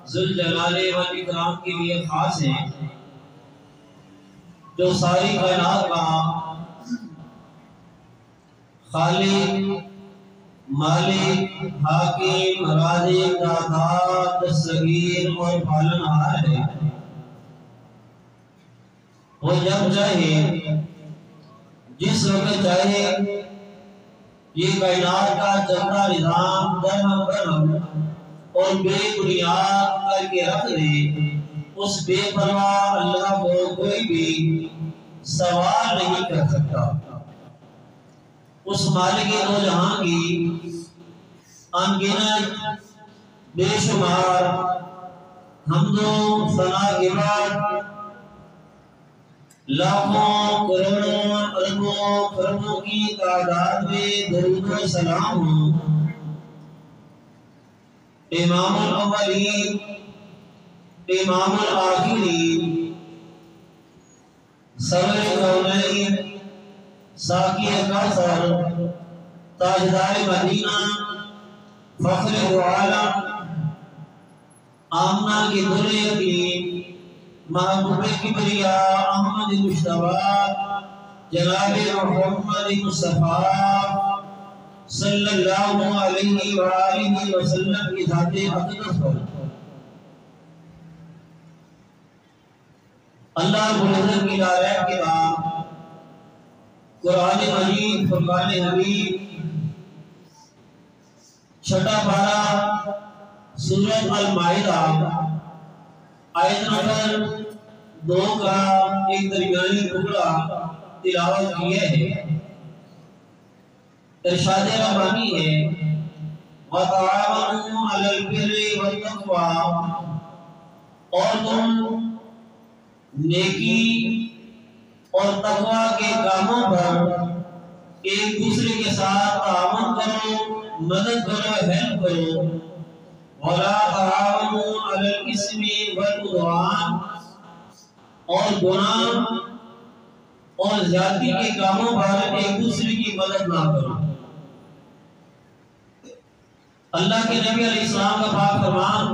ذوالجلال والاکرام کے لیے خاص ہیں، جو ساری کائنات کا خالق، مالک، حاکم، رازق، داتا، دستگیر اور پالنہار ہے۔ وہ جب چاہے، جس وقت چاہے، یہ کائنات کا چلتا نظام درہم برہم اور بے بنیاد کر کے رکھ دے، اس بے پرواہ اللہ کو کوئی بھی سوال نہیں کر سکتا۔ اس مالک دو جہاں کی انگنت بے شمار حمد و ثنا کے بعد لاکھوں کروڑوں اربوں خربوں کی تعداد میں درود و سلام ہوں امام الاولین، امام الآخرین، سرور کونین، ساقی کوثر، تاجدار مدینہ، فخر دو عالم، آمنہ کی در یتیم، محبوب کبریاء احمد مجتبیٰ جناب محمد مصطفیٰ صلی اللہ علیہ وآلہ وسلم کی ذات اقدس پر اللہ رب العزت کی لا کے بعد قرآن مجید فرقان حمید چھٹا پارہ سورۃ المائدہ آیت نمبر 2 کا ایک درمیانی ٹکڑا تلاوت کیا ہے۔ ارشاد ربانی ہے وَتَعَاوَنُوا عَلَى الْبِرِّ وَالتَّقْوَىٰ، اور تم نیکی اور تقوی کے کاموں پر ایک دوسرے کے ساتھ تعاون کرو، مدد کرو، ہیلپ کرو۔ وَلَا تَعَاوَنُوا عَلَى الْإِثْمِ وَالْعُدْوَانِ، اور گناہ اور زیادتی کے کاموں پر ایک دوسرے کی مدد نہ کرو۔ اللہ کے نبی علیہ السلام کا پاک فرمان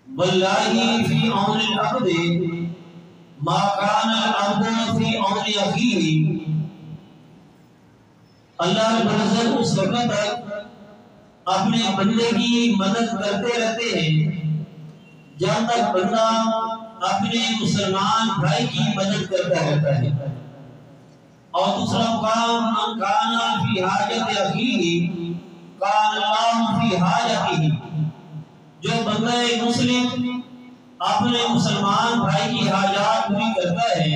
وَاللَّهِ فِي عَوْنِ الْعَبْدِ مَا كَانَ الْعَبْدُ فِي عَوْنِ أَخِيهِ، اللہ رب العزت اس وقت تک اپنے بندے کی مدد کرتے رہتے ہیں جب تک بندہ اپنے مسلمان بھائی کی مدد کرتا رہتا ہے۔ اور دوسرا مقام من کان فی حاجت اخیہ کان اللہ فی حاجتہ، جو بندہ مسلم اپنے مسلمان بھائی کی حاجات پوری کرتا ہے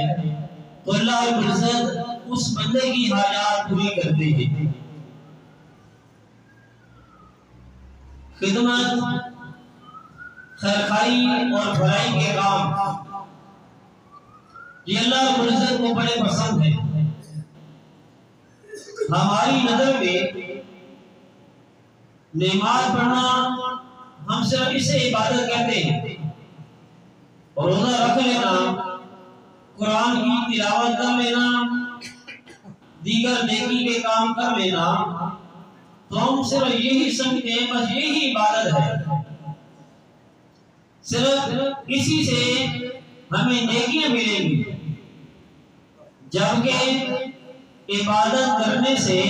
تو اللہ رب العزت اس بندے کی حاجات پوری کرتے ہیں۔ خدمت، خیرخواہی اور بھلائی کے کام یہ اللہ رب العزت کو بڑے پسند ہے۔ ہماری نظر میں نماز پڑھنا ہم صرف اسے عبادت کہتے ہیں، روزہ رکھ لینا، قرآن کی تلاوت کر لینا، دیگر نیکی کے کام کر لینا، تو ہم صرف یہی سمجھتے ہیں بس یہی عبادت ہے، صرف اسی سے ہمیں نیکیاں ملیں گی۔ جبکہ عبادت کرنے سے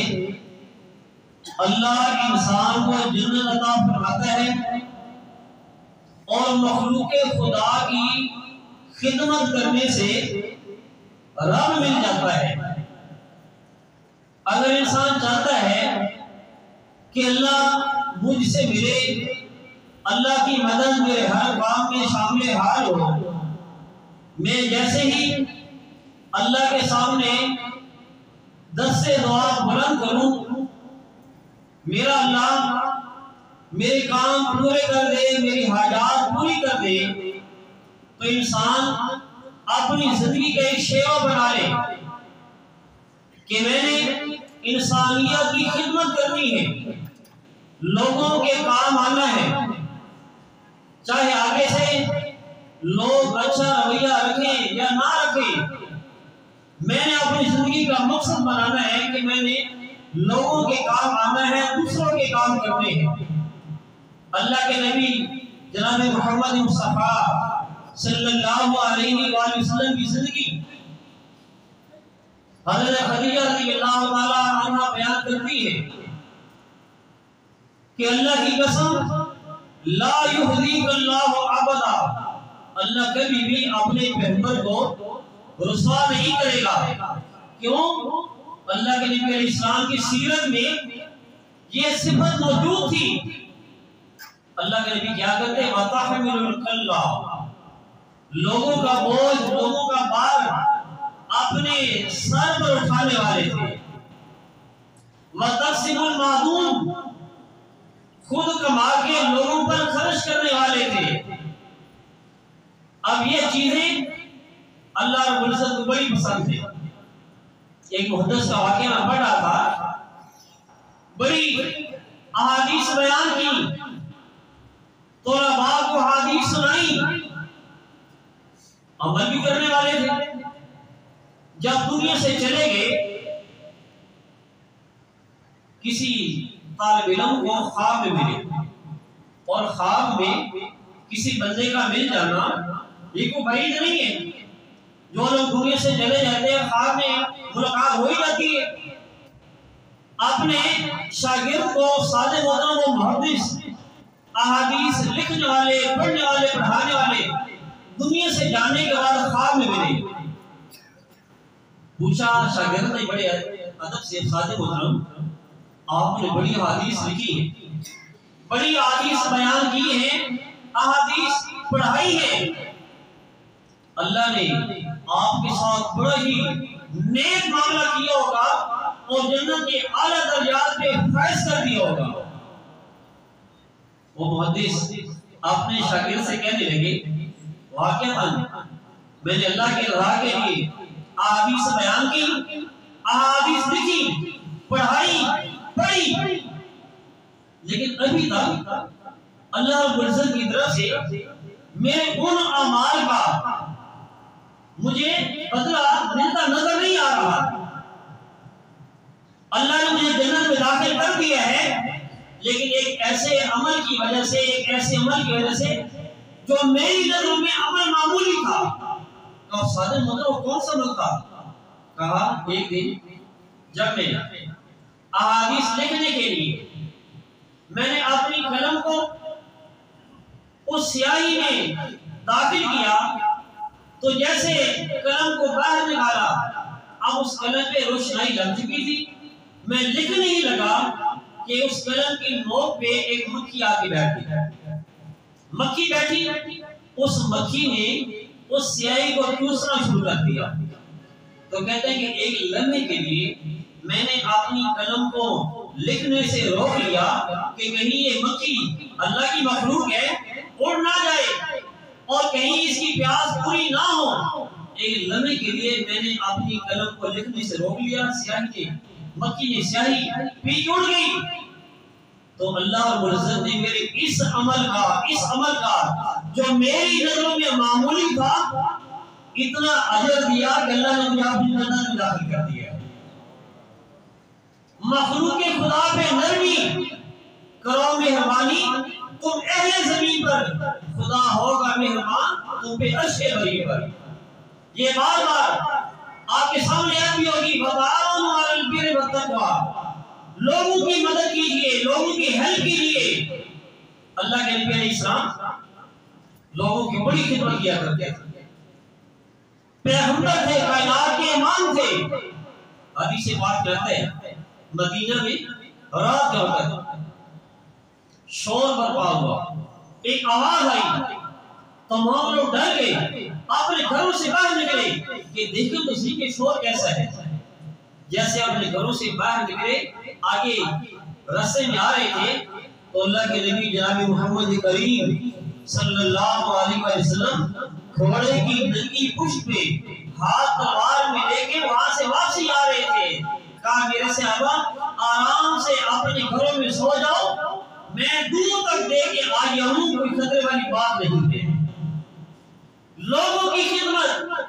اللہ انسان کو جنت عطا فرماتا ہے اور مخلوق خدا کی خدمت کرنے سے رب مل جاتا ہے۔ اگر انسان چاہتا ہے کہ اللہ مجھ سے ملے، اللہ کی مدد میرے ہر کام میں شامل حال ہو، میں جیسے ہی اللہ کے سامنے دستے دعا بلند کروں، میرا اللہ میرے کام پورے کر دے، میری حاجات پوری کر دے، تو انسان اپنی زندگی کا ایک شیوا بنا لے کہ میں نے انسانیت کی خدمت کرنی ہے، لوگوں کے کام آنا ہے، چاہے آگے سے لوگ اچھا رویہ رکھیں یا نہ رکھیں، میں نے اپنی زندگی کا مقصد بنانا ہے کہ میں نے لوگوں کے کام آنا ہے، دوسروں کے کام کرنے ہیں۔ اللہ کے نبی جناب محمد مصطفیٰ صلی اللہ علیہ وآلہ وسلم کی زندگی حضرت خدیجہ رضی اللہ تعالی عنہ بیان کرتی ہے کہ اللہ کی قسم لا یخزیک اللہ ابدا، اللہ کبھی بھی اپنے پیغمبر کو رسوا نہیں کرے گا۔ کیوں؟ اللہ کے نبی علیہ السلام کی سیرت میں یہ صفت موجود تھی۔ اللہ کے نبی کیا کرتے ہیں؟ وَتَحْمِلُ الْكَلَّ، لوگوں کا بوجھ، لوگوں کا بار اپنے سر پر اٹھانے والے تھے۔ وَتَقْسِمُ الْمَعْدُومَ، خود کما کے لوگوں پر خرچ کرنے والے تھے۔ اب یہ چیزیں اللہ رب العزت کو بڑی پسند ہے۔ ایک محدث کا واقعہ میں پڑھ رہا تھا، بڑی احادیث بیان کی، طلباء کو حدیث سنائی، عمل بھی کرنے والے تھے۔ جب دنیا سے چلے گئے، کسی طالب علم کو خواب میں ملے، اور خواب میں کسی بندے کا مل جانا یہ کوئی بعید نہیں ہے۔ جو لوگ دنیا سے چلے جاتے ہیں خواب میں ملاقات ہو ہی جاتی ہے۔ اپنے شاگرد کو، سادہ محترم و محدث، احادیث لکھنے والے، پڑھنے والے، پڑھانے والے دنیا سے جانے کے بعد خواب میں ملے۔ پوچھا شاگرد نے بڑے ادب سے، سادہ محترم آپ نے بڑی احادیث لکھی ہے، بڑی احادیث بیان کی ہیں، احادیث پڑھائی ہے، اللہ نے آپ کے ساتھ بڑا ہی نیک معاملہ کیا ہوگا اور جنت کے اعلیٰ درجات پہ فیض کر دیا ہوگا۔ وہ محدث اپنے شاگرد سے کہنے لگے واقعتاً میں نے اللہ کے رضا کے لیے احادیث بیان کی، احادیث لکھی، پڑھائی، پڑھی، لیکن ابھی تک اللہ رب العزت کی طرف سے میرے ان اعمال کا مجھے بدلہ ملتا نظر نہیں آ رہا۔ اللہ نے مجھے جنت میں داخل کر دیا ہے، لیکن ایک ایسے عمل کی وجہ سے، ایک ایسے عمل کی وجہ سے جو میری نظر میں عمل معمولی تھا۔ کہا سادہ مطلب کون سا عمل تھا؟ کہا ایک دن جب میں احادیث لکھنے کے لیے میں نے اپنی قلم کو اس سیاہی میں داخل کیا، تو جیسے قلم کو باہر نکالا، اب اس قلم پہ روشنائی لگ چکی تھی۔ میں لکھنے ہی لگا کہ اس قلم کی نوک پہ ایک مکھی آ کے بیٹھ گئی۔ مکھی بیٹھی، اس مکھی نے اس سیاہی کو چوسنا شروع کر دیا۔ تو کہتے ہیں کہ ایک لمحے کے لیے میں نے اپنی قلم کو لکھنے سے روک لیا کہ کہیں یہ مکھی اللہ کی مخلوق ہے، اڑ نہ جائے اور کہیں اس کی پیاس پوری نہ ہو۔ ایک لمحے کے لیے میں نے اپنی قلم کو لکھنے سے روک لیا، سیاہی کے مکھی نے سیاہی پیچ اڑ گئی۔ تو اللہ رب العزت نے میرے اس عمل کا جو میری نظروں میں معمولی تھا اتنا اجر دیا کہ اللہ نے مجھے اپنی جنت میں داخل کر دیا۔ مخلوق خدا پہ نرمی کرو مہربانی، تم اہل زمین پر، خدا ہوگا مہربان تم پہ عرش بری پر۔ یہ بار بار آپ کے سامنے آتی ہوگی، وَتَعَاوَنُوا عَلَى الْبِرِّ وَالتَّقْوَىٰ، لوگوں کی مدد کیجئے، لوگوں کی ہیلپ کیجئے۔ اللہ کے نبی علیہ السلام لوگوں کی بڑی خدمت کیا کرتے تھے، پیغمبر تھے، کائنات کے امام تھے۔ حدیث پاک کہتے ہیں مدینہ میں رات کے وقت شور برپا ہوا، ایک آواز آئی، تمام لوگ ڈر گئے، اپنے گھروں سے باہر نکلے کہ دیکھیں تو صحیح کہ شور کیسا ہے۔ جیسے اپنے گھروں سے باہر نکلے، آگے رستے میں آ رہے تھے تو اللہ کے نبی جناب محمد کریم صلی اللہ علیہ وسلم گھوڑے کی ننگی پشت پہ ہاتھ تلوار میں لے کے وہاں سے واپسی آ رہے تھے۔ کہا میرے صحابہ آرام سے اپنے گھروں میں سو جاؤ، میں دور تک دے کے آئی ہوں، کوئی خطرے والی بات نہیں ہے۔ لوگوں کی خدمت،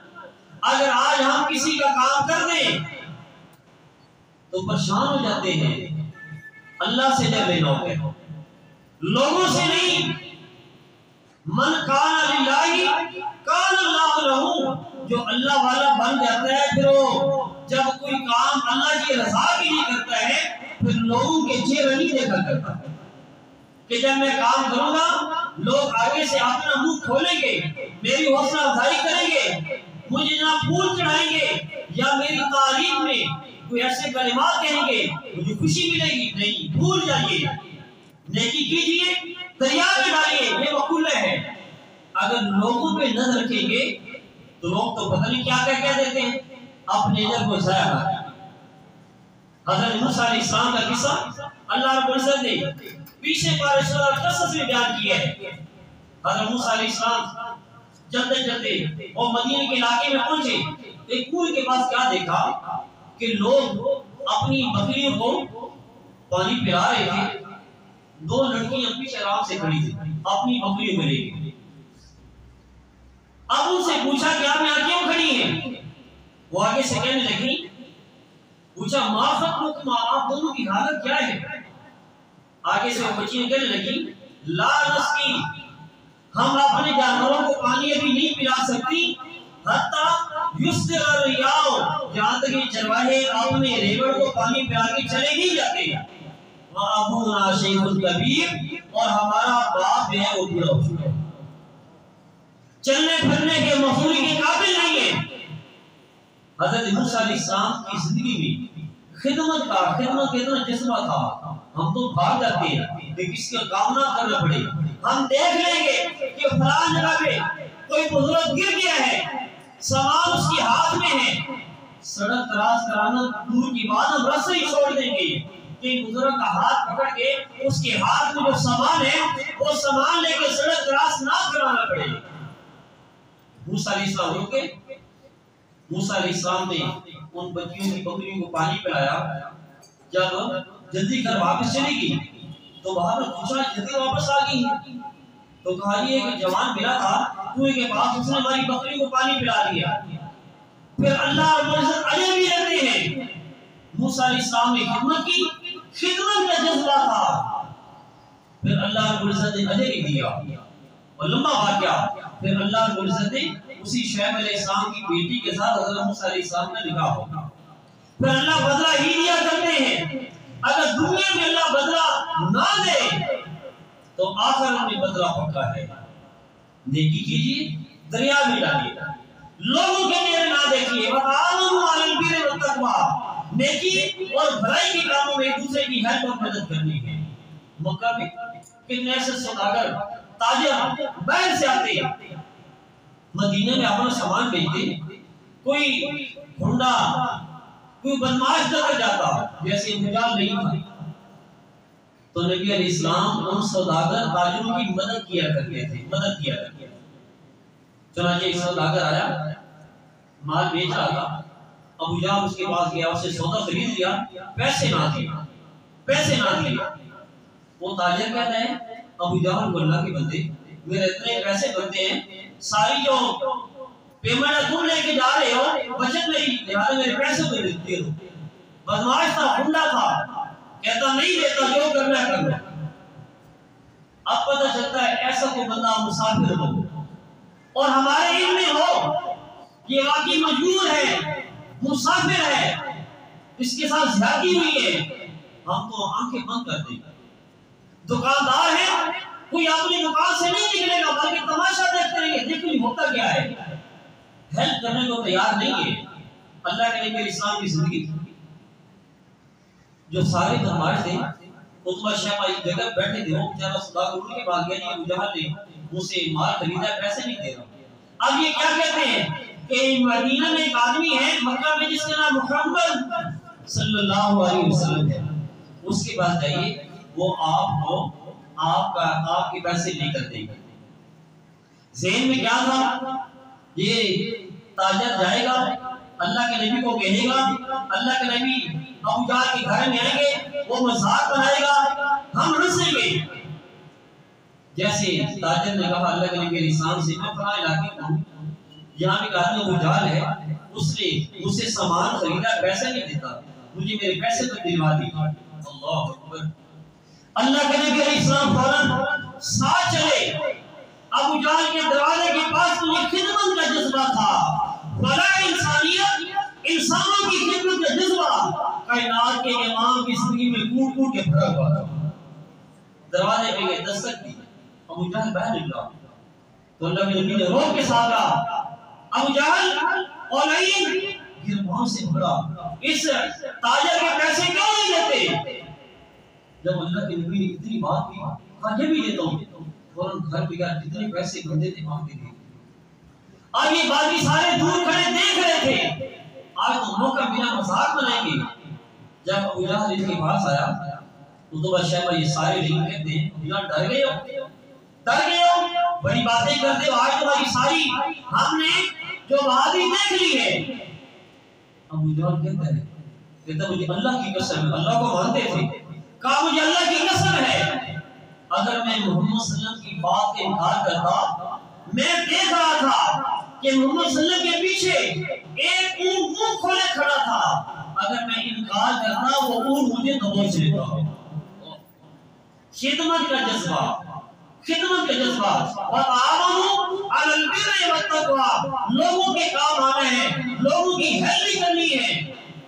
اگر آج ہم کسی کا کام کر دیں تو پریشان ہو جاتے ہیں۔ اللہ سے ڈر لینا ہوگا، لوگوں سے نہیں۔ من کان للہ کان اللہ لہ، جو اللہ والا بن جاتا ہے پھر وہ جب کوئی کام اللہ کی رضا کے لیے کرتا ہے پھر لوگوں کے چہرے نہیں دیکھا کرتا کہ جب میں کام کروں گا لوگ آگے سے اپنا منہ کھولیں گے، میری حوصلہ افزائی کریں گے، مجھے جہاں پھول چڑھائیں گے یا میری تعریف میں کوئی ایسے کلمات کہیں گے مجھے خوشی ملے گی۔ نہیں، بھول جائیے، نیکی کیجیے، دریا میں ڈالیے، یہ مقولہ ہے۔ اگر لوگوں پہ نظر رکھیں گے تو لوگ تو پتہ نہیں کیا کہہ دیتے ہیں، اپنے نظر کو ضائع کر۔ حضرت موسیٰ علیہ السلام کا قصہ اللہ رب العزت نے پیچھے پارے سورہ قصص میں بیان کیا ہے۔ حضرت موسیٰ علیہ السلام چلتے چلتے وہ مدینے کے علاقے میں پہنچے، ایک کنویں کے پاس کیا دیکھا کہ لوگ اپنی بکریوں کو پانی پلا رہے تھے۔ دو لڑکیاں پیچھے آرام سے کھڑی تھی، اپنی بکریوں کو لے گئی۔ اب ان سے پوچھا کہ آپ یہاں کیوں کھڑی ہیں؟ وہ آگے سے کہنے لگی، پوچھا ما خطبکما، آپ دونوں کی حالت کیا ہے؟ آگے سے وہ بچیاں کہنے لگی، لا نسقی، ہم اپنے جانوروں کو پانی ابھی نہیں پلا سکتی، حتی یسدر الریاء، جہاں تک یہ چرواہے اپنے ریوڑ کو پانی پلا کے چلے نہیں جاتے۔ وَأَبُونَا شَيْخٌ کبیر، اور ہمارا باپ جو ہے وہ بوڑھا ہو چکا ہے، چلنے پھرنے کے مفہوم کے قابل نہیں ہے۔ حضرت موسیٰ علیہ السلام کی زندگی میں خدمت کا اتنا جذبہ تھا، ہم تو بھاگ جاتے ہیں کہ کسی کا کام نہ کرنا پڑے، ہم دیکھ لیں گے کہ فلاں جگہ پہ کوئی بزرگ گر گیا ہے، سامان اس کے ہاتھ میں ہے، سڑک تراش کرانا دور کی بات، ہم رستے ہی چھوڑ دیں گے کہ بزرگ کا ہاتھ پکڑ کے اس کے ہاتھ میں جو سامان ہے وہ سامان لے کے سڑک تراش نہ کرانا پڑے۔ موسیٰ علیہ السلام روکے، موسیٰ علیہ السلام نے ان بچیوں کی بکریوں کو پانی پلایا۔ جب جلدی کر واپس چلی گئی تو وہاں نے پوچھا جلدی واپس آ گئی؟ تو کہا یہ ایک جوان ملا تھا کنویں کے پاس، اس نے ہماری بکری کو پانی پلا دیا۔ پھر اللہ رب العزت اجر بھی دیتے ہیں۔ موسیٰ علیہ السلام نے خدمت کی، خدمت کا جذبہ تھا، پھر اللہ رب العزت نے اجر ہی دیا۔ اور لمبا واقعہ، پھر اللہ رب العزت نے اسی شعیب علیہ السلام کی بیٹی کے ساتھ حضرت موسیٰ علیہ السلام کا نکاح ہوگا۔ پھر اللہ بدلہ ہی دیا کرتے ہیں۔ اگر دنیا میں اللہ بدلہ نہ دے تو آخرت میں بدلہ پکا ہے۔ نیکی کیجیے، دریا میں ڈالیے، لوگوں کے چہرے نہ دیکھیے۔ وَتَعَاوَنُوا عَلَى الْبِرِّ وَالتَّقْوَىٰ، نیکی اور بھلائی کے کاموں میں ایک دوسرے کی ہیلپ اور مدد کرنی ہے۔ مکہ میں کتنے ایسے سوداگر تاجر باہر سے آتے مدینے میں اپنا سامان بیچتے، کوئی ہنڈا کوئی بدماش نظر جاتا جیسے انتظام نہیں تھا تو نبی علیہ السلام ان سوداگر تاجروں کی مدد کیا کرتے تھے۔ چنانچہ ایک سوداگر آیا، مال بیچ رہا تھا، ابو جہل اس کے پاس گیا، اسے سودا خرید لیا، پیسے نہ دیے۔ وہ تاجر کہتا ہے ابو جہل کو، اللہ کے بندے میرے اتنے پیسے بنتے ہیں، ساری جو پیمنٹ تم لے کے جا رہے ہو بچت نہیں، لہٰذا میرے پیسے کو دے دو۔ بدماش تھا، ہنڈا تھا، کہتا نہیں دیتا، جو کرنا ہے کر لو۔ اب پتہ چلتا ہے ایسا کوئی بندہ مسافر ہو اور ہمارے علم میں ہو یہ واقعی مجبور ہے، مسافر ہے، اس کے ساتھ زیادتی ہوئی ہے، ہم تو آنکھیں بند کر دیں گے۔ دکاندار ہے، کوئی اپنی دکان سے نہیں نکلے گا بلکہ تماشا دیکھتے رہیں گے، دیکھیں ہوتا کیا ہے، ہیلپ کرنے کو تیار نہیں ہے۔ اللہ کے نبی اسلام کی زندگی جو سارے بدماش تھے، عتبہ شیبہ ایک جگہ بیٹھے تھے، وہ بیچارہ سوداگر ان کے پاس گیا، ابو جہل نے مجھ سے مال خریدا ہے، پیسے نہیں دے رہا۔ اب یہ کیا کہتے ہیں کہ مدینہ میں ایک آدمی ہے مکہ میں جس کا نام محمد صلی اللہ علیہ وسلم ہے، اس کے پاس جائیے، وہ آپ کو آپ کے پیسے لے کر دے گا۔ ذہن میں کیا تھا، یہ تاجر جائے گا، اللہ کے نبی کو کہے گا، اللہ کے نبی ابو جہل کے گھر میں آئیں گے، وہ مزاق بنائے گا، ہم ہنسیں گے۔ جیسے تاجر نے کہا اللہ کے نبی علیہ السلام سے، میں فلاں علاقے کا ہوں، یہاں ایک آدمی ابو جہل ہے، اس نے مجھ سے سامان خریدا، پیسے نہیں دیتا، مجھے میرے پیسے تو دلوا دی۔ اللہ اکبر۔ اللہ کے نبی علیہ السلام فوراً ساتھ چلے۔ ابو جہل کے دروازے کے پاس تو یہ خدمت کا جذبہ تھا، بڑا انسانیت، انسانوں کی خدمت کا جذبہ کائنات کے امام کی زندگی میں کوٹ کوٹ کے بھرا ہوا تھا۔ دروازے پہ گئے، دستک دی، ابو جہل باہر نکلا تو اللہ کے نبی نے روک کے ساتھ کہا ابو جہل اولین گربان سے بھرا، اس تاجر کے پیسے کیوں نہیں دیتے؟ جب اللہ کے نبی نے اتنی بات کی کہا یہ بھی دیتا ہوں، فوراً گھر پہ گیا، جتنے پیسے بندے تھے وہاں پہ دے۔ اب یہ باقی سارے دور کھڑے دیکھ رہے تھے، آج تو موقع بنا مذاق بنائیں گے۔ جب ابو جہل ان کے پاس آیا تو بادشاہ یہ سارے لوگ کہتے ہیں ڈر گئے ہو، بڑی باتیں کرتے ہو، آج تمہاری ساری ہم نے جو بہادری دیکھ لی ہے۔ ابو جہل کہتا مجھے اللہ کی قسم ہے، اللہ کو مانتے تھے، کہا مجھے اللہ کی قسم ہے اگر میں محمد صلی اللہ علیہ وسلم کی بات کا انکار کرتا، میں دیکھ رہا تھا کہ محمد صلی اللہ علیہ وسلم کے پیچھے ایک اونٹ منہ کھولے کھڑا تھا، اگر میں انکار کرتا وہ اونٹ مجھے دبوچ لیتا۔ خدمت کا جذبہ، خدمت کا جذبہ، وَتَعَاوَنُوا عَلَى الْبِرِّ وَالتَّقْوَىٰ، لوگوں کے کام آنا ہے، لوگوں کی ہیلپ کرنی ہے،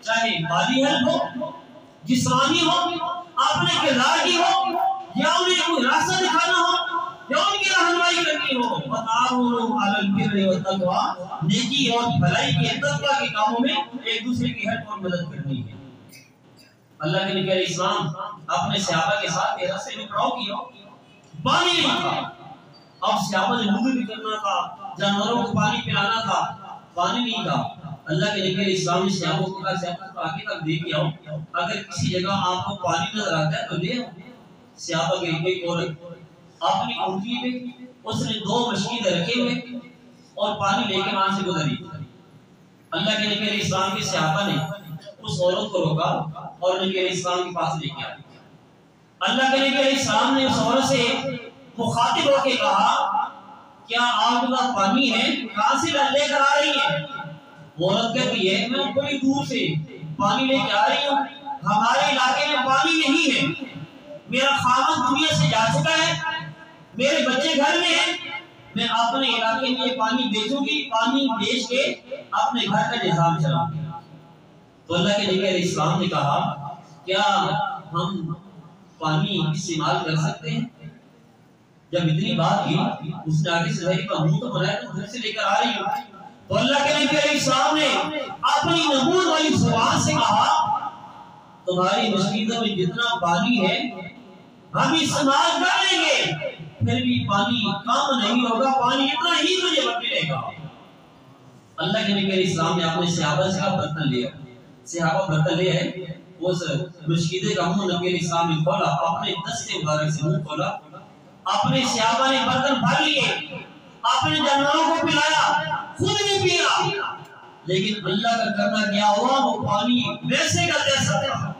چاہے مالی ہیلپ ہو، جسمانی ہو، اپنے کردار کی ہو، یا انہیں کوئی راستہ دکھانا ہو، یا ان کی رہنمائی کرنی ہو۔ وَتَعَاوَنُوا عَلَى الْبِرِّ وَالتَّقْوَىٰ، نیکی اور بھلائی کے تقویٰ کے کاموں میں ایک دوسرے کی ہیلپ اور مدد کرنی ہے۔ اللہ کے نبی علیہ السلام اپنے صحابہ کے ساتھ راستے میں پڑاؤ کیا، پانی نہیں تھا، اب صحابہ نے وضو بھی کرنا تھا، جانوروں کو پانی پلانا تھا، پانی نہیں تھا۔ اللہ کے نبی علیہ السلام نے صحابہ کو کہا صحابہ آگے تک دیکھ کے آؤ، اگر کسی جگہ آپ کو پانی نظر آتا ہے تو لے آؤ۔ صحابہ کے ایک عورت اپنی اونٹی پہ اس نے 2 مشکیزیں رکھے ہوئے اور پانی لے کے وہاں سے گزری۔ اللہ کے نبی علیہ السلام کے صحابہ نے اس عورت کو روکا اور نبی علیہ السلام کے پاس لے کے آئے۔ اللہ کے نبی علیہ السلام نے اس عورت سے مخاطب ہو کے کہا کیا آپ کے پاس پانی ہے؟ کہاں سے لے کر آ رہی ہے؟ عورت کہتی ہے میں بڑی دور سے پانی لے کے آ رہی ہوں، ہمارے علاقے میں پانی نہیں ہے، میرا خاوند دنیا سے جا چکا ہے، میرے بچے گھر میں ہیں، میں اپنے علاقے میں یہ پانی بیچوں گی، پانی بیچ کے اپنے گھر کا نظام چلاؤں گی۔ تو اللہ کے نبی علیہ السلام نے کہا کیا ہم پانی استعمال کر سکتے ہیں؟ جب اتنی بات کی اس نے آگے سے ظاہر کا منہ تو بنایا تو گھر سے لے کر آ رہی ہوں، تو اللہ کے نبی علیہ السلام نے اپنی نمود والی زبان سے کہا تمہاری مشکلوں میں جتنا پانی ہے ہم استعمال کر لیں گے، پھر بھی پانی کم نہیں ہوگا، پانی اتنا ہی تجھے ملے گا۔ اللہ کے نبی علیہ السلام نے اپنے صحابہ سے برتن لیا، صحابہ برتن لے آئے، اس مشکیدے کا منہ نبی علیہ السلام نے کھولا، اپنے دستے مبارک سے منہ کھولا، اپنے صحابہ نے برتن بھر لیے، اپنے جانوروں کو پلایا، خود بھی پیا، لیکن اللہ کا کرنا کیا ہوا وہ پانی ویسے کا تیسا تھا،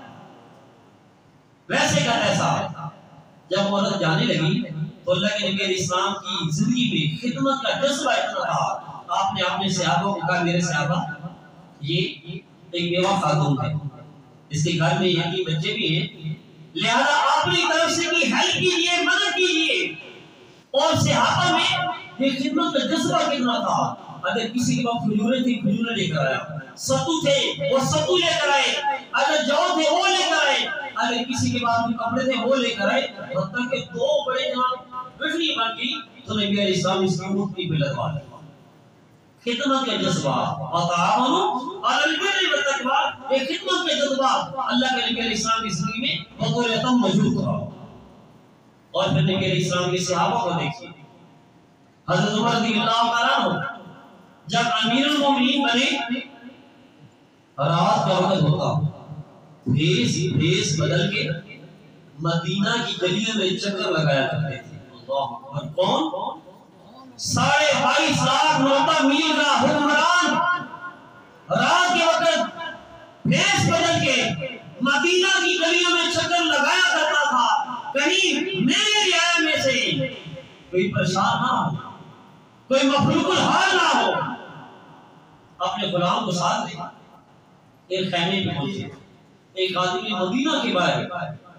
ویسے کا تیسا۔ جب عورت جانے لگی تو اللہ کے نبی علیہ السلام کی زندگی میں خدمت کا جذبہ اتنا تھا، آپ نے اپنے صحابہ کو کہا میرے صحابہ یہ ایک بیوہ خاتون ہے، اس کے گھر میں یتیم بچے بھی ہیں، لہذا اپنی طرف سے کی ہیلپ کیجیے، مدد کیجیے۔ اور صحابہ میں یہ خدمت کا جذبہ کتنا تھا، اگر کسی کے پاس کھجوریں تھی کھجوریں لے کر آیا، ستو تھے وہ ستو لے کر آئے، اگر جو تھے وہ لے کر آئے، اگر کسی کے پاس کپڑے تھے وہ لے کر آئے، حتیٰ کہ 2 بڑے جہاں بٹنی بن گئی تو نبی علیہ السلام اس کی اونٹنی پہ لگوا دیا۔ خدمت کا جذبہ، وَتَعَاوَنُوا عَلَى الْبِرِّ وَالتَّقْوَىٰ، یہ خدمت کا جذبہ اللہ کے نبی علیہ السلام کی زندگی میں بطور عام موجود تھا۔ اور پھر نبی علیہ السلام کے صحابہ کو دیکھیے، حضرت عمر رضی اللہ تعالیٰ عنہ جب امیر المومنین بنے، رات کا وقت ہوتا، بھیس بدل کے مدینہ کی گلیوں میں چکر لگایا کرتے تھے۔ اللہ اکبر، کون؟ 22.5 لاکھ مربع میل کا حکمران رات کے وقت بھیس بدل کے مدینہ کی گلیوں میں چکر لگایا کرتا تھا، کہیں میرے رعایا میں سے کوئی پریشان نہ ہو، کوئی مفلوق الحال نہ ہو۔ اپنے غلام کو ساتھ لے ایک خیمے پہ پہنچے، ایک آدمی مدینہ کے باہر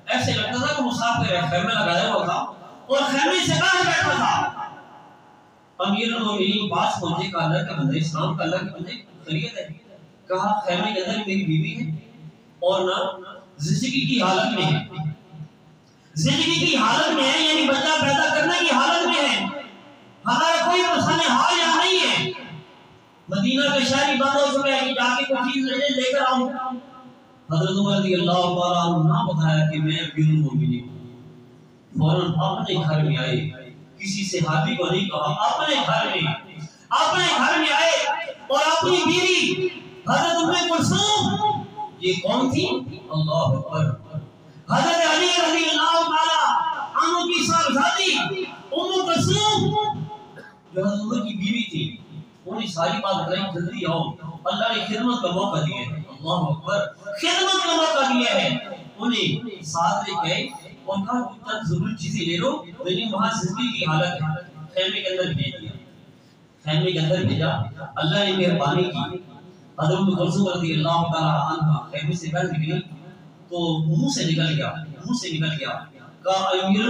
ایسے لگتا تھا کہ مسافر ہے، خیمہ لگایا ہوا تھا اور خیمے سے باہر بیٹھا تھا۔ امیر المومنین پاس پہنچے، کہا اللہ کے بندے، اسلام کا اللہ کے بندے خیریت ہے؟ کہا خیمے کے اندر میری بیوی ہے اور نہ زندگی کی حالت میں ہے، زندگی کی حالت میں ہے، یعنی بچہ پیدا کرنے کی حالت میں ہے، ہمارا کوئی مسئلہ حال یہاں نہیں ہے۔ مدینہ کے شہری بند ہو چکے ہیں کہ جا کے کوئی چیز لے کر آؤں۔ حضرت عمر رضی اللہ تعالیٰ عنہ نے بتایا کہ میں امیر المومنین ہوں، فوراً اپنے گھر میں آئے، کسی صحابی کو نہیں کہا، اپنے گھر میں آئے اور اپنی بیوی حضرت ام کلثوم، یہ کون تھی؟ اللہ اکبر، حضرت علی رضی اللہ تعالیٰ عنہ کی صاحبزادی ام کلثوم جو حضرت عمر کی بیوی تھی، انہیں ساری بات بتائی، جلدی آؤ، اللہ نے خدمت کا موقع دیا ہے۔ اللہ اکبر، خدمت کا موقع دیا ہے۔ انہیں ساتھ لے گئے اور کہا چند ضروری چیزیں لے لو، لیکن وہاں زندگی کی حالت ہے، خیمے کے اندر بھیج دیا، خیمے کے اندر بھیجا۔ اللہ نے مہربانی کی، حضرت ام کلثوم رضی اللہ تعالیٰ عنہ خیمے سے باہر نکلی تو منہ سے نکل گیا، کہا امیر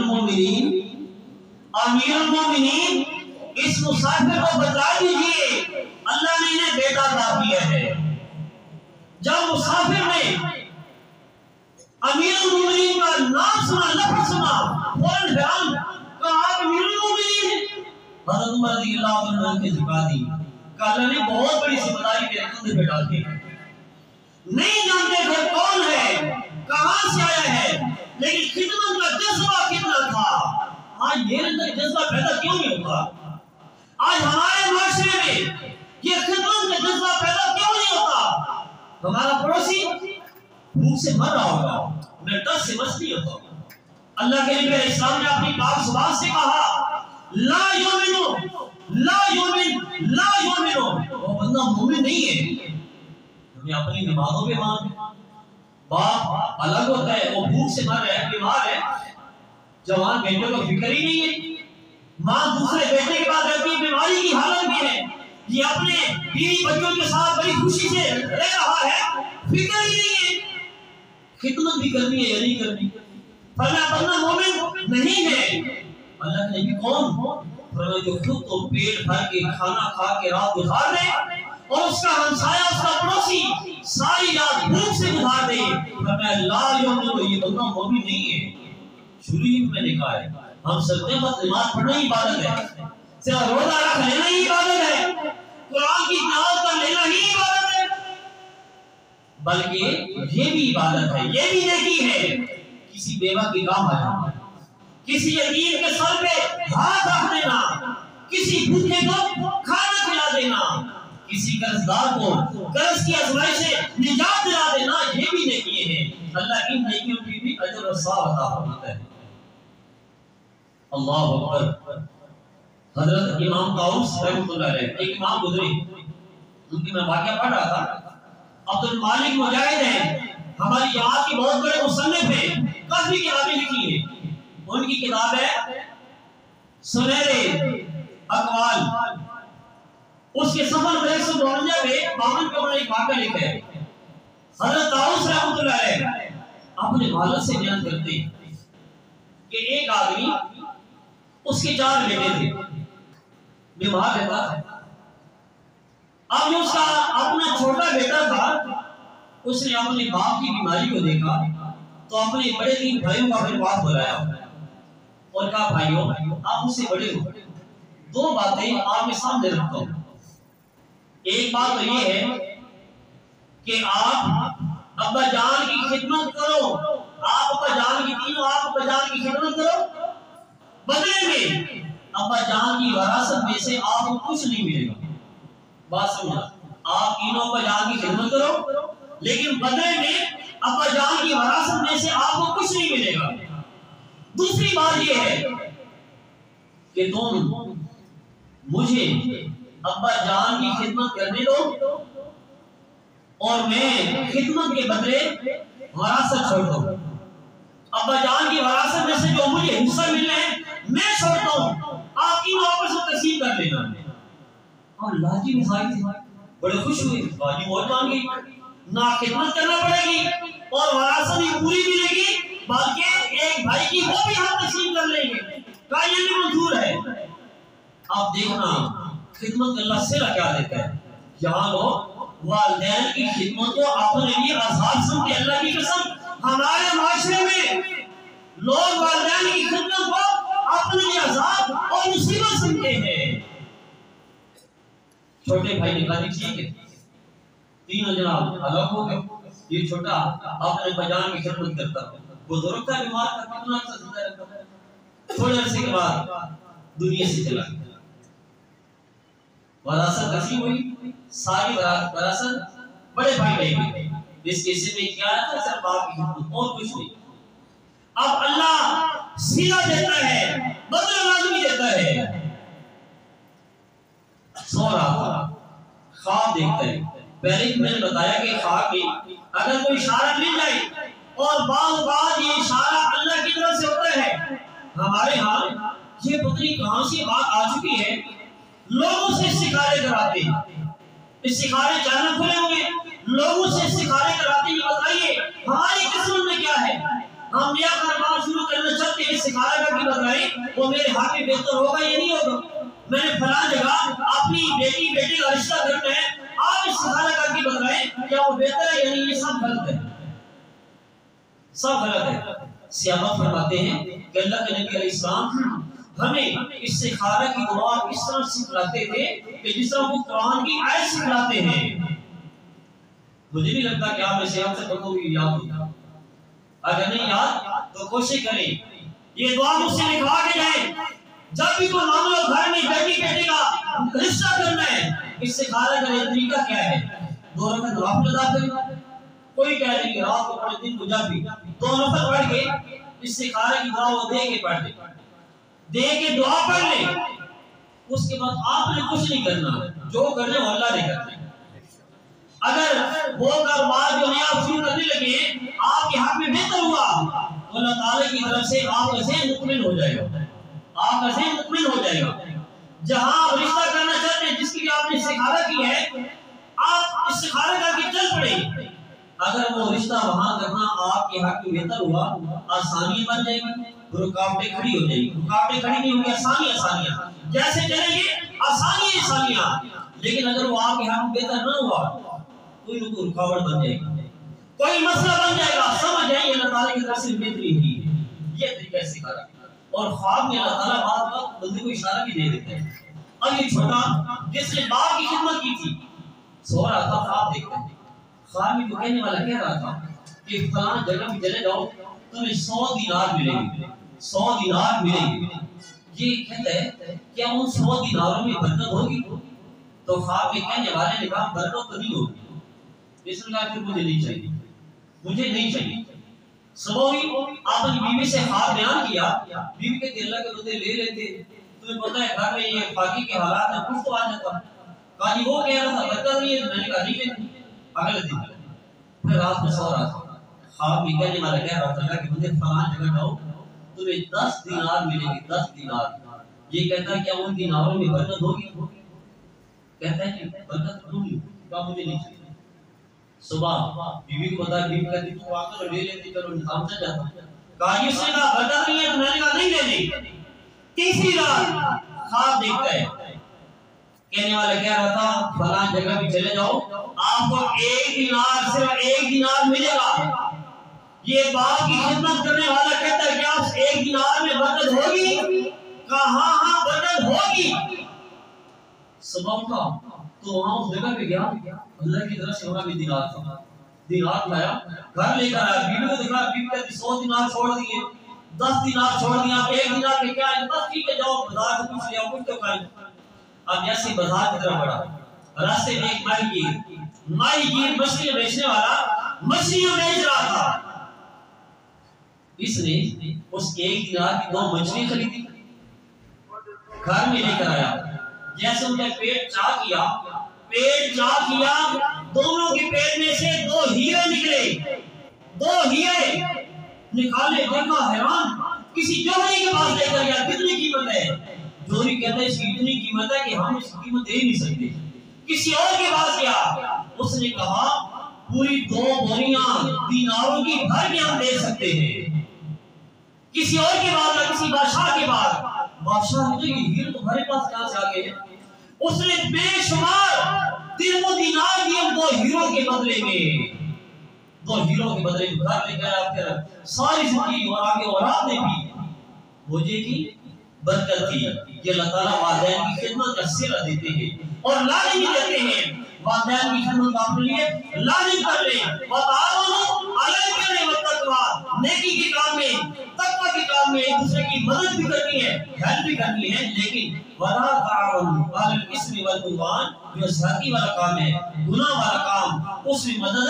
المومنین اس مسافر کو بتا دیجئے اللہ نے انہیں بیٹا عطا کیا ہے۔ جب مسافر نے امیر المومنین کا نام سنا، لفظ سنا، فوراً حیران، کہا آپ امیر المومنین ہیں؟ حضرت عمر رضی اللہ عنہ نے جھکا دی، کہا اللہ نے بہت بڑی ذمہ داری میرے کندھے پہ ڈال دی، نہیں جانتے تھے کون ہے، کہاں سے آیا ہے، لیکن خدمت کا جذبہ کتنا تھا۔ آج میرے اندر جذبہ پیدا کیوں نہیں ہوتا؟ آج ہمارے معاشرے میں یہ خدمت کا جذبہ پیدا کیوں نہیں ہوتا؟ ہمارا پڑوسی بھوک سے مر رہا ہوگا، میں ڈر سے مس نہیں ہوتا۔ اللہ کے نبی علیہ السلام نے اپنی پاک زبان سے کہا لا یؤمنو، وہ بندہ مومن نہیں ہے۔ ہمیں اپنی نمازوں پہ مان، باپ الگ ہوتا ہے، وہ بھوک سے مر رہا ہے، بیمار ہے، جوان بیٹے کو فکر ہی نہیں ہے، ماں دوسرے بیٹے کے بعد رہتی بیماری کی حالت میں ہے، یہ اپنے بیوی بچوں کے ساتھ بڑی خوشی سے رہ رہا ہے، فکر ہی نہیں ہے، خدمت بھی کرنی ہے یا نہیں کرنی؟ فرمایا بندہ مومن نہیں ہے۔ اللہ کے نبی کون؟ فرمایا جو خود تو پیٹ بھر کے کھانا کھا کے رات گزار دے اور اس کا ہمسایہ، اس کا پڑوسی ساری رات بھوک سے گزار دے، فرمایا لا یؤمن، یہ بندہ مومن نہیں ہے۔ شروع ہی میں نے کہا ہے ہم سجدے بس نماز پڑھنا ہی عبادت ہے، صرف روزہ رکھ لینا ہی عبادت ہے، قرآن کی تلاوت کر لینا ہی عبادت ہے، بلکہ یہ بھی عبادت ہے، یہ بھی نیکی ہے، کسی بیوہ کی کام آنا، کسی یتیم کے سر پہ ہاتھ رکھ دینا، کسی بھوکے کو کھانا کھلا دینا، کسی قرضدار کو قرض کی ازمائش سے نجات دلا دینا، یہ بھی نیکی ہے۔ اللہ ان نیکیوں کی بھی اجر و ثواب عطا فرماتا ہے۔ اللہ اکبر۔ حضرت امام طاؤس رحمۃ اللہ علیہ، ایک امام گزرے، ان کی میں واقعہ پڑھ رہا تھا، عبد المالک مجاہد ہیں، ہماری جماعت کی بہت بڑے مصنف ہیں، کافی کتابیں لکھی ہیں، ان کی کتاب ہے سنہرے اقوال، اس کے صفحہ نمبر 152 پہ 52 پہ انہوں نے ایک واقعہ لکھا ہے۔ حضرت طاؤس رحمۃ اللہ علیہ اپنے والد سے بیان کرتے ہیں کہ ایک آدمی، اس کے 4 بیٹے تھے، بیمار رہتا تھا۔ اب جو اس کا اپنا چھوٹا بیٹا تھا، اس نے اپنے باپ کی بیماری کو دیکھا تو اپنے بڑے 3 بھائیوں کا پھر بات بلایا اور کہا بھائیوں آپ مجھ سے بڑے ہو، 2 باتیں آپ کے سامنے رکھتا ہوں۔ ایک بات تو یہ ہے کہ آپ ابا جان کی خدمت کرو، آپ ابا جان کی تینوں آپ ابا جان کی خدمت کرو، بدلے میں ابا جان کی وراثت میں سے آپ کو کچھ نہیں ملے گا۔ بات سمجھا، آپ تینوں ابا جان کی خدمت کرو لیکن بدلے میں ابا جان کی وراثت میں سے آپ کو کچھ نہیں ملے گا۔ دوسری بات یہ ہے کہ تم مجھے ابا جان کی خدمت کرنے دو اور میں خدمت کے بدلے وراثت چھوڑ دوں، ابا جان کی وراثت میں سے جو مجھے حصہ ملنا ہے میں چھوڑتا ہوں، آپ تینوں آپس میں تقسیم کر لینا۔ اور اللہ کی مثال تھی، بڑے خوش ہوئے، باجی موت مان گئی، نہ خدمت کرنا پڑے گی اور وراثت بھی پوری ملے گی، بلکہ ایک بھائی کی وہ بھی ہم تقسیم کر لیں گے، کہا یہ بھی منظور ہے۔ آپ دیکھنا خدمت اللہ سے کیا دیتا ہے، یہاں لوگ والدین کی خدمت کو اپنے لیے آزاد سمجھتے، اللہ کی قسم ہمارے معاشرے میں لوگ والدین کی خدمت کو اپنے لیے آزاد اور مصیبت سمجھتے ہیں۔ چھوٹے بھائی نے کہا ٹھیک ہے، تینوں جناب الگ ہو گئے، یہ چھوٹا اپنے بجان کی خدمت کرتا، بزرگ کا بیمار تھا، کتنا عرصہ زندہ رہتا، تھوڑے عرصے کے بعد دنیا سے چلا گیا۔ وراثت تقسیم ہوئی، ساری وراثت بڑے بھائی لے گئے، اس کیسے میں کیا ہے صرف باپ کی خدمت اور کچھ نہیں۔ اب اللہ سیدھا دیتا ہے، بدلہ لازمی دیتا ہے۔ سو رہا تھا، خواب دیکھتا ہے، پہلے میں نے بتایا کہ خواب میں اگر کوئی اشارہ مل جائے، اور بعض یہ اشارہ اللہ کی طرف سے ہوتا ہے، ہمارے ہاں یہ پتہ کہاں سے بات آ چکی ہے، لوگوں سے استخارے کراتے ہیں، استخارے چینل کھلے ہوئے، لوگوں سے استخارے کراتے ہیں، بتائیے ہماری قسمت میں کیا ہے، ہم نیا کاروبار شروع کرنا چاہتے ہیں، استخارہ کر کے بتائیں وہ میرے ہاتھ میں بہتر ہوگا یا نہیں ہوگا، میں نے فلاں جگہ اپنی بیٹی کا رشتہ کرنا ہے، آپ استخارہ کر کے بتائیں کیا وہ بہتر ہے یا نہیں، یہ سب غلط ہے، سب غلط ہے۔ صحابہ فرماتے ہیں کہ اللہ کے نبی علیہ السلام ہمیں استخارہ کی دعا اس طرح سکھلاتے تھے کہ جس طرح وہ قرآن کی آیت سکھلاتے ہیں۔ مجھے نہیں لگتا کہ آپ اسے ہم سے بندوں کی یاد ہوگا، اگر نہیں یاد تو کوشش کریں، یہ دعا مجھ سے لکھوا کے جائیں، جب بھی کوئی معاملہ گھر میں بیٹی کا رشتہ کرنا ہے، استخارہ کا یہ طریقہ کیا ہے، 2 رکعت نوافل ادا کریں، کوئی کہہ رہے کہ رات کو پڑھے دن کو جب بھی 2 نفل پڑھ کے استخارہ کی دعا وہ دے کے پڑھ دیں، دے کے دعا پڑھ لیں، اس کے بعد آپ نے کچھ نہیں کرنا، جو کرنے وہ اللہ نے کرنا ہے۔ اگر وہ کاروبار جو نیا آپ شروع کرنے لگے آپ کے ہاتھ میں بہتر ہوا تو اللہ تعالیٰ کی طرف سے آپ کا ذہن مطمئن ہو جائے گا، آپ کا ذہن مطمئن ہو جائے گا۔ جہاں آپ رشتہ کرنا چاہتے ہیں، جس کے لیے آپ نے استخارہ کی ہے، آپ استخارہ کر کے چل پڑے، اگر وہ رشتہ وہاں کرنا آپ کے حق میں بہتر ہوا، آسانی بن جائے گی، رکاوٹیں کھڑی ہو جائیں گی، رکاوٹیں کھڑی نہیں ہوں گی، آسانیاں جیسے چلیں گے، آسانیاں، لیکن اگر وہ آپ کے حق میں بہتر نہ ہوا، کوئی نہ کوئی رکاوٹ بن جائے گی، کوئی مسئلہ بن جائے گا، سمجھ جائیں اللہ تعالیٰ کی طرف سے بہتری ہوئی ہے، یہ طریقہ سکھایا۔ اور خواب میں اللہ تعالیٰ بعض وقت بندے کو اشارہ بھی دے دیتے ہیں۔ اب یہ چھوٹا جس نے باپ کی خدمت کی تھی، سو رہا تھا، خواب دیکھتا ہے، خواب میں تو کہنے والا کہہ رہا تھا کہ فلاں جگہ میں چلے جاؤ تمہیں 100 دینار ملیں گے، 100 دینار ملیں گے۔ یہ کہتا ہے کیا ان 100 دیناروں میں برکت ہوگی؟ تو خواب میں کہنے والے نے کہا برکت تو نہیں ہوگی۔ اس نے کہا پھر مجھے نہیں چاہیے، مجھے نہیں چاہیے۔ صبح ہوئی، آپ نے بیوی سے خواب بیان کیا، بیوی کہتے اللہ کے بندے لے لیتے، تمہیں پتہ ہے گھر میں یہ فاقی کے حالات ہیں، کچھ تو آ جاتا۔ کہا جی وہ کہہ رہا تھا برکت نہیں ہے، میں نے کہا نہیں لیتی۔ اگلے دن پھر رات میں سو رہا تھا، خواب میں کہنے والا کہہ رہا تھا اللہ کے بندے فلاں جگہ جاؤ تمہیں 10 دینار ملیں گے، 10 دینار۔ یہ کہتا ہے کیا ان دیناروں میں برکت ہوگی؟ کہتا ہے کہ برکت ہوگی، کہا مجھے نہیں چاہیے۔ صبح بیوی کو بتا، بیوی کہتی تو آ کر لے لیتی، چلو نظام چل جاتا۔ کہا اس نے کہا برکت نہیں ہے، تو میں نے کہا نہیں لینی۔ تیسری رات خواب دیکھتا ہے، کہنے والا کہہ رہا تھا فلاں جگہ بھی چلے جاؤ، آپ کو 1 دینار، صرف 1 دینار ملے گا۔ یہ باپ کی خدمت کرنے والا کہتا ہے کہ آپ 1 دینار میں برکت ہوگی؟ کہا ہاں برکت ہوگی۔ صبح اٹھا تو وہاں اس جگہ پہ گیا، اللہ کی طرف سے وہاں بھی دینار تھا، دینار لایا، گھر لے کر آیا، بیوی کو دکھا، بیوی کہتی 100 دینار چھوڑ دیے، 10 دینار چھوڑ دیا، 1 دینار میں کیا ہے، بس ٹھیک ہے جاؤ بازار سے کچھ لے آؤ، کچھ تو کھائیں۔ اب جیسے بازار کی طرف بڑھا، راستے میں ایک ماہی گیر مچھلیاں بیچنے والا مچھلیاں بیچ رہا تھا۔ اس نے اس 1 دینار کی 2 مچھلی خریدی، گھر میں لے کر آیا، جیسے ان کا پیٹ چاک کیا، دونوں کے پیٹ میں سے 2 ہیرے نکلے، 2 ہیرے نکالے، دیکھا حیران، کسی جوہری کے پاس لے کر گیا، کتنی قیمت ہے؟ جوہری کہتا ہے اس کی اتنی قیمت ہے کہ ہم اس کی قیمت دے نہیں سکتے۔ کسی اور کے پاس گیا، اس نے کہا پوری 2 بوریاں دیناروں کی بھر کے ہم دے سکتے ہیں، کسی اور کے بعد نہ کسی بادشاہ کے بعد۔ بادشاہ نے یہ ہیرے تمہارے پاس کہاں سے آ گئے؟ اس نے بے شمار درہم و دینار دیے 2 ہیروں کے بدلے میں، 2 ہیروں کے بدلے میں گھر لے گیا، پھر ساری زندگی اور آگے اولاد نے بھی بوجھے کی برکت کی۔ یہ اللہ تعالیٰ والدین کی خدمت کا صلہ دیتے ہیں اور لازم بھی دیتے ہیں۔ والدین کی خدمت اپنے لیے لازم کر لیں، وتعاونوا علی البر والتقوی، نیکی کے کام میں، تقوی کے کام میں ایک دوسرے کی مدد بھی کرنی ہے، ہیلپ بھی کرنی ہے، لیکن ولا تعاونوا علی الاثم والعدوان، جو زیادتی والا کام ہے، گناہ والا کام، اس میں مدد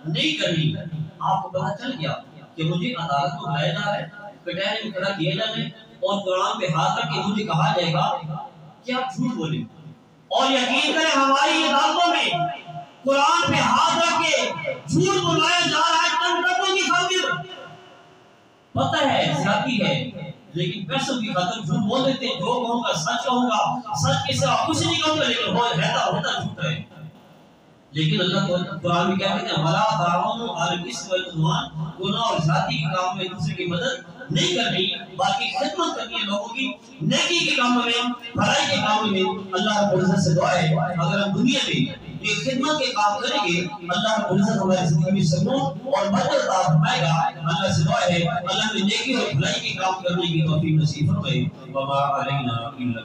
نہیں کرنی۔ آپ کو پتہ چل گیا کہ مجھے عدالت میں بلایا جا رہا ہے، کٹہرے میں کھڑا کیے جانے اور قرآن پہ ہاتھ رکھ کے مجھے کہا جائے گا کہ آپ جھوٹ بولیں، اور یقین کریں ہماری عدالتوں میں قرآن پہ ہاتھ رکھ کے جھوٹ بلایا جا رہا ہے تنقیدوں کی خاطر۔ پتہ ہے زیادتی ہے، لیکن پیسوں کی خاطر جھوٹ بول دیتے ہیں، جو کہوں گا سچ کہوں گا، سچ کے سوا کچھ نہیں کہوں گا، لیکن ہوتا جھوٹ ہے۔ لیکن اللہ قرآن میں کیا کہتے ہیں؟ وَلَا تَعَاوَنُوا عَلَى الْإِثْمِ وَالْعُدْوَانِ، گناہ اور زیادتی کے کام میں دوسرے کی مدد نہیں کرنی، باقی خدمت کرنی ہے لوگوں کی، نیکی کے کاموں میں، بھلائی کے کاموں میں۔ اللہ رب العزت سے دعا ہے اگر ہم دنیا میں یہ خدمت کے کام کریں گے، اللہ رب العزت ہماری زندگی میں سکون اور برکت عطا فرمائے گا۔ اللہ سے دعا ہے اللہ ہمیں نیکی اور بھلائی کے کام کرنے کی توفیق نصیب فرمائے۔ وما علینا الا